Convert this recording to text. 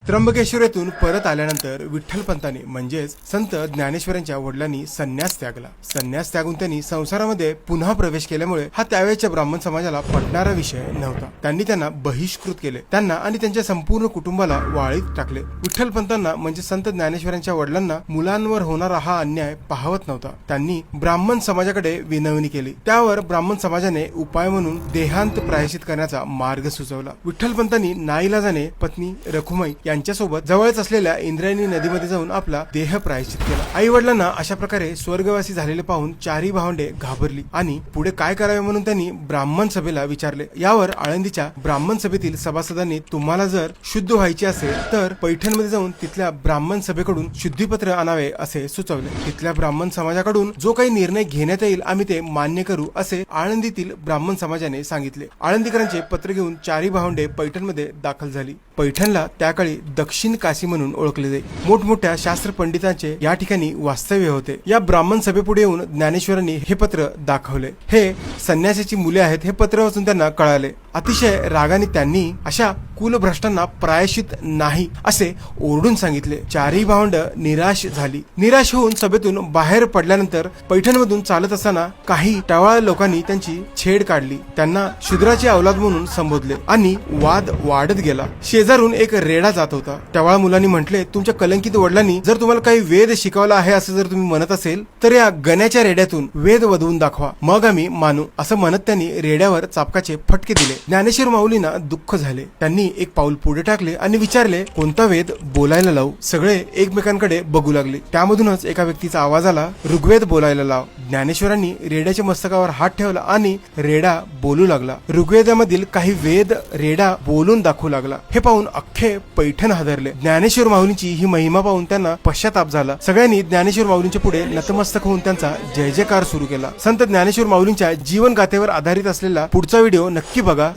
त्र्यंबकेश्वर येथून परत आल्यानंतर विठ्ठलपंतांनी म्हणजेच संत ज्ञानेश्वरांच्या वडिलांनी संन्यास त्यागला. संन्यास त्यागून त्यांनी संसारामध्ये पुन्हा प्रवेश केल्यामुळे हा त्यावेळच्या ब्राह्मण समाजाला पटणारा विषय नव्हता. त्यांनी त्यांना बहिष्कृत केले. त्यांना आणि त्यांच्या संपूर्ण कुटुंबाला वाळीत टाकले. विठ्ठलपंतांना म्हणजे संत ज्ञानेश्वरांच्या वडिलांना मुलांवर होणारा हा अन्याय पाहवत नव्हता. त्यांनी ब्राह्मण समाजाकडे विनवणी केली. त्यावर ब्राह्मण समाजाने उपाय म्हणून देहांत प्रायश्चित करण्याचा मार्ग सुचवला. विठ्ठलपंतांनी नाईलाजाने पत्नी रखुमाई यांच्यासोबत जवळच असलेल्या इंद्रायणी नदीमध्ये जाऊन आपला देह प्रायश्चित केला. आई वडिलांना अशा प्रकारे स्वर्गवासी झालेले पाहून चारी भावंडे घाबरली आणि पुढे काय करावे म्हणून त्यांनी ब्राह्मण सभेला विचारले. यावर आळंदीच्या ब्राह्मण सभेतील सभासदांनी तुम्हाला जर शुद्ध व्हायचे असेल तर पैठणमध्ये जाऊन तिथल्या ब्राह्मण सभेकडून शुद्धीपत्र आणावे असे सुचवले. तिथल्या ब्राह्मण समाजाकडून जो काही निर्णय घेण्यात येईल आम्ही ते मान्य करू असे आळंदीतील ब्राह्मण समाजाने सांगितले. आळंदीकरांचे पत्र घेऊन चारी भावंडे पैठणमध्ये दाखल झाली. पैठणला त्या काळी दक्षिण काशी म्हणून ओळखले जाई. मोठमोठ्या शास्त्र पंडितांचे या ठिकाणी वास्तव्य होते. या ब्राह्मण सभेपुढे येऊन ज्ञानेश्वरांनी हे पत्र दाखवले. हे संन्यासाची मुले आहेत हे पत्र वाचून त्यांना कळाले. अतिशय रागाने त्यांनी अशा कुलभ्रष्टांना प्रायश्चित नाही असे ओरडून सांगितले. चारही भावंड निराश झाली. निराश होऊन सभेतून बाहेर पडल्यानंतर पैठणमधून चालत असताना काही टवाळ लोकांनी त्यांची छेड काढली. त्यांना शूद्राची अवलाद म्हणून संबोधले आणि वाद वाढत गेला. शेजारून एक रेडा जात होता. टवाळ मुलांनी म्हटले, तुमच्या कलंकित वडिलांनी जर तुम्हाला काही वेद शिकवला आहे असं जर तुम्ही म्हणत असेल तर या गण्याच्या रेड्यातून वेद वधवून दाखवा, मग आम्ही मानू. असं म्हणत त्यांनी रेड्यावर चापकाचे फटके दिले. ज्ञानेश्वर माऊलींना दुःख झाले. त्यांनी एक पाऊल पुढे टाकले आणि विचारले, कोणता वेद बोलायला लावू? सगळे एकमेकांकडे बघू लागले. त्यामधूनच एका व्यक्तीचा आवाज आला, ऋग्वेद बोलायला लाव. ज्ञानेश्वरांनी रेड्याच्या मस्तकावर हात ठेवला आणि रेडा बोलू लागला. ऋग्वेदामधील काही वेद रेडा बोलून दाखवू लागला. हे पाहून अख्खे पैठण हादरले. ज्ञानेश्वर माऊलींची ही महिमा पाहून त्यांना पश्चाताप झाला. सगळ्यांनी ज्ञानेश्वर माऊलींच्या पुढे नतमस्तक होऊन त्यांचा जय जयकार सुरू केला. संत ज्ञानेश्वर माऊलींच्या जीवन गाथेवर आधारित असलेला पुढचा व्हिडिओ नक्की बघा.